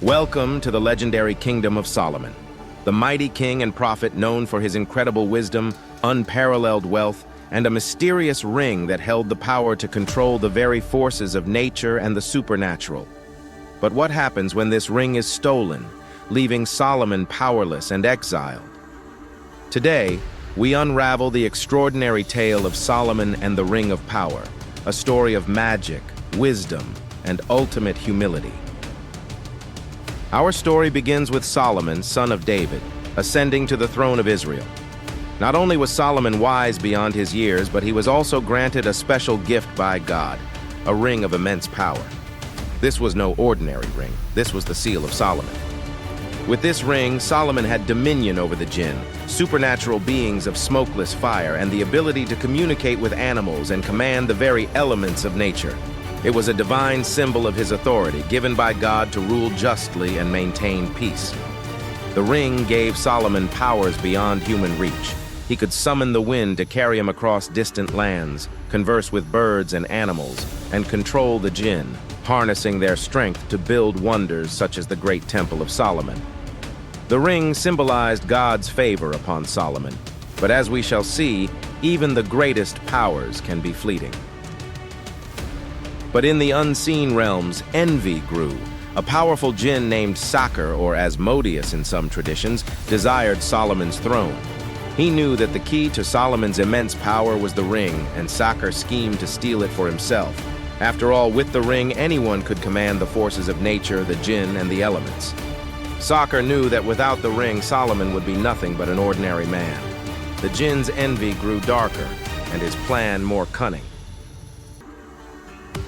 Welcome to the legendary Kingdom of Solomon, the mighty king and prophet known for his incredible wisdom, unparalleled wealth, and a mysterious ring that held the power to control the very forces of nature and the supernatural. But what happens when this ring is stolen, leaving Solomon powerless and exiled? Today, we unravel the extraordinary tale of Solomon and the Ring of Power, a story of magic, wisdom, and ultimate humility. Our story begins with Solomon, son of David, ascending to the throne of Israel. Not only was Solomon wise beyond his years, but he was also granted a special gift by God, a ring of immense power. This was no ordinary ring. This was the seal of Solomon. With this ring, Solomon had dominion over the jinn, supernatural beings of smokeless fire, and the ability to communicate with animals and command the very elements of nature. It was a divine symbol of his authority, given by God to rule justly and maintain peace. The ring gave Solomon powers beyond human reach. He could summon the wind to carry him across distant lands, converse with birds and animals, and control the jinn, harnessing their strength to build wonders such as the Great Temple of Solomon. The ring symbolized God's favor upon Solomon, but as we shall see, even the greatest powers can be fleeting. But in the unseen realms, envy grew. A powerful jinn named Sakar, or Asmodeus in some traditions, desired Solomon's throne. He knew that the key to Solomon's immense power was the ring, and Sakar schemed to steal it for himself. After all, with the ring, anyone could command the forces of nature, the jinn, and the elements. Sakar knew that without the ring, Solomon would be nothing but an ordinary man. The jinn's envy grew darker, and his plan more cunning.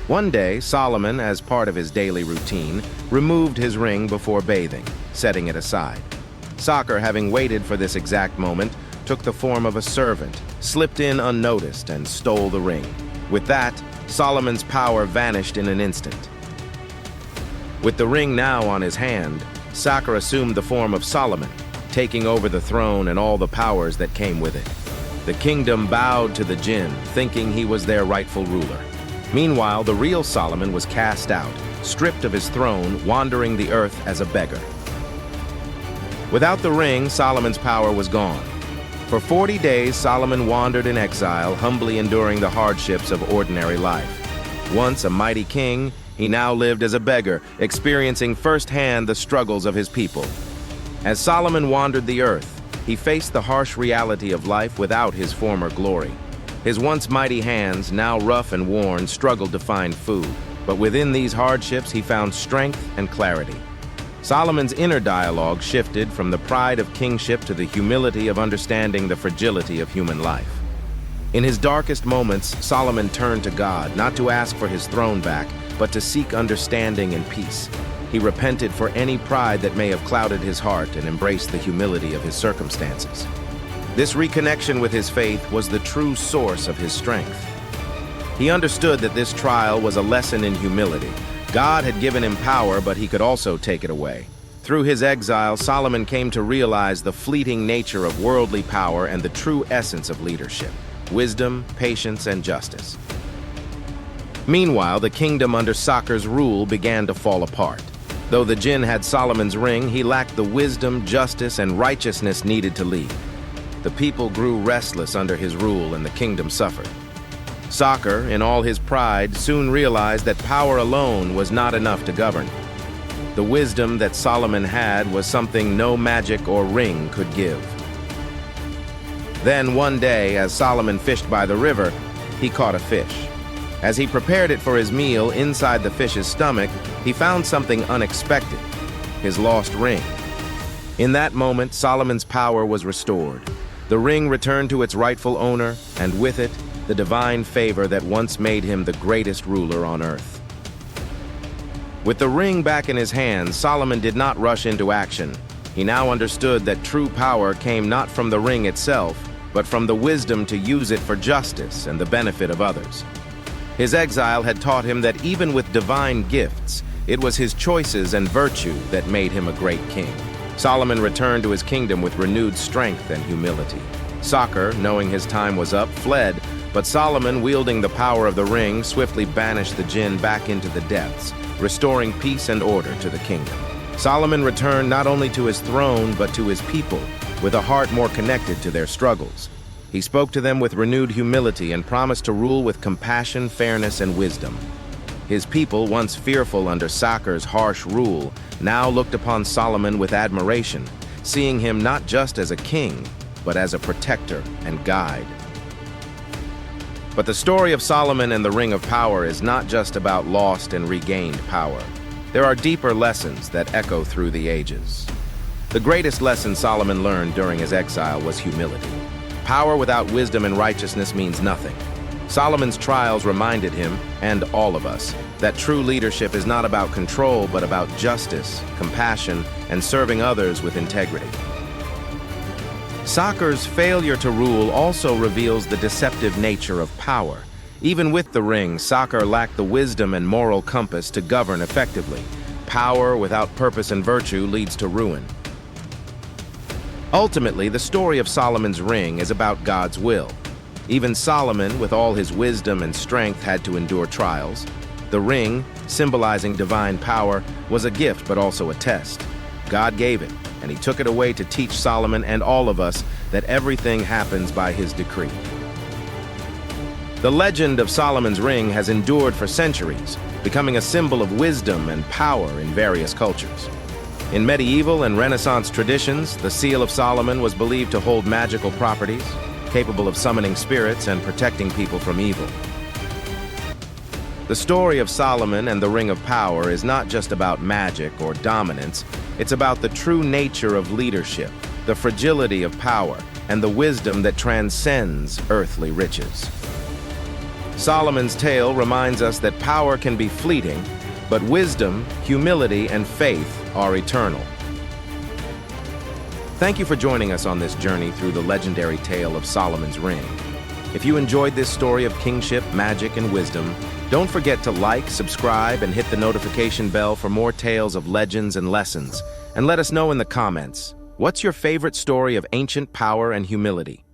One day, Solomon, as part of his daily routine, removed his ring before bathing, setting it aside. Sakar, having waited for this exact moment, took the form of a servant, slipped in unnoticed, and stole the ring. With that, Solomon's power vanished in an instant. With the ring now on his hand, Sakar assumed the form of Solomon, taking over the throne and all the powers that came with it. The kingdom bowed to the jinn, thinking he was their rightful ruler. Meanwhile, the real Solomon was cast out, stripped of his throne, wandering the earth as a beggar. Without the ring, Solomon's power was gone. For 40 days, Solomon wandered in exile, humbly enduring the hardships of ordinary life. Once a mighty king, he now lived as a beggar, experiencing firsthand the struggles of his people. As Solomon wandered the earth, he faced the harsh reality of life without his former glory. His once mighty hands, now rough and worn, struggled to find food. But within these hardships, he found strength and clarity. Solomon's inner dialogue shifted from the pride of kingship to the humility of understanding the fragility of human life. In his darkest moments, Solomon turned to God, not to ask for his throne back, but to seek understanding and peace. He repented for any pride that may have clouded his heart and embraced the humility of his circumstances. This reconnection with his faith was the true source of his strength. He understood that this trial was a lesson in humility. God had given him power, but he could also take it away. Through his exile, Solomon came to realize the fleeting nature of worldly power and the true essence of leadership: wisdom, patience, and justice. Meanwhile, the kingdom under Sakar's rule began to fall apart. Though the jinn had Solomon's ring, he lacked the wisdom, justice, and righteousness needed to lead. The people grew restless under his rule, and the kingdom suffered. Sakar, in all his pride, soon realized that power alone was not enough to govern. The wisdom that Solomon had was something no magic or ring could give. Then one day, as Solomon fished by the river, he caught a fish. As he prepared it for his meal, inside the fish's stomach, he found something unexpected: his lost ring. In that moment, Solomon's power was restored. The ring returned to its rightful owner, and with it, the divine favor that once made him the greatest ruler on earth. With the ring back in his hands, Solomon did not rush into action. He now understood that true power came not from the ring itself, but from the wisdom to use it for justice and the benefit of others. His exile had taught him that even with divine gifts, it was his choices and virtue that made him a great king. Solomon returned to his kingdom with renewed strength and humility. Sakar, knowing his time was up, fled, but Solomon, wielding the power of the ring, swiftly banished the jinn back into the depths, restoring peace and order to the kingdom. Solomon returned not only to his throne but to his people, with a heart more connected to their struggles. He spoke to them with renewed humility and promised to rule with compassion, fairness, and wisdom. His people, once fearful under Sakar's harsh rule, now looked upon Solomon with admiration, seeing him not just as a king, but as a protector and guide. But the story of Solomon and the Ring of Power is not just about lost and regained power. There are deeper lessons that echo through the ages. The greatest lesson Solomon learned during his exile was humility. Power without wisdom and righteousness means nothing. Solomon's trials reminded him, and all of us, that true leadership is not about control, but about justice, compassion, and serving others with integrity. Sakar's failure to rule also reveals the deceptive nature of power. Even with the ring, Sakar lacked the wisdom and moral compass to govern effectively. Power without purpose and virtue leads to ruin. Ultimately, the story of Solomon's ring is about God's will. Even Solomon, with all his wisdom and strength, had to endure trials. The ring, symbolizing divine power, was a gift but also a test. God gave it, and he took it away to teach Solomon and all of us that everything happens by his decree. The legend of Solomon's ring has endured for centuries, becoming a symbol of wisdom and power in various cultures. In medieval and Renaissance traditions, the Seal of Solomon was believed to hold magical properties, capable of summoning spirits and protecting people from evil. The story of Solomon and the Ring of Power is not just about magic or dominance, it's about the true nature of leadership, the fragility of power, and the wisdom that transcends earthly riches. Solomon's tale reminds us that power can be fleeting, but wisdom, humility, and faith are eternal. Thank you for joining us on this journey through the legendary tale of Solomon's Ring. If you enjoyed this story of kingship, magic, and wisdom, don't forget to like, subscribe, and hit the notification bell for more tales of legends and lessons. And let us know in the comments, what's your favorite story of ancient power and humility?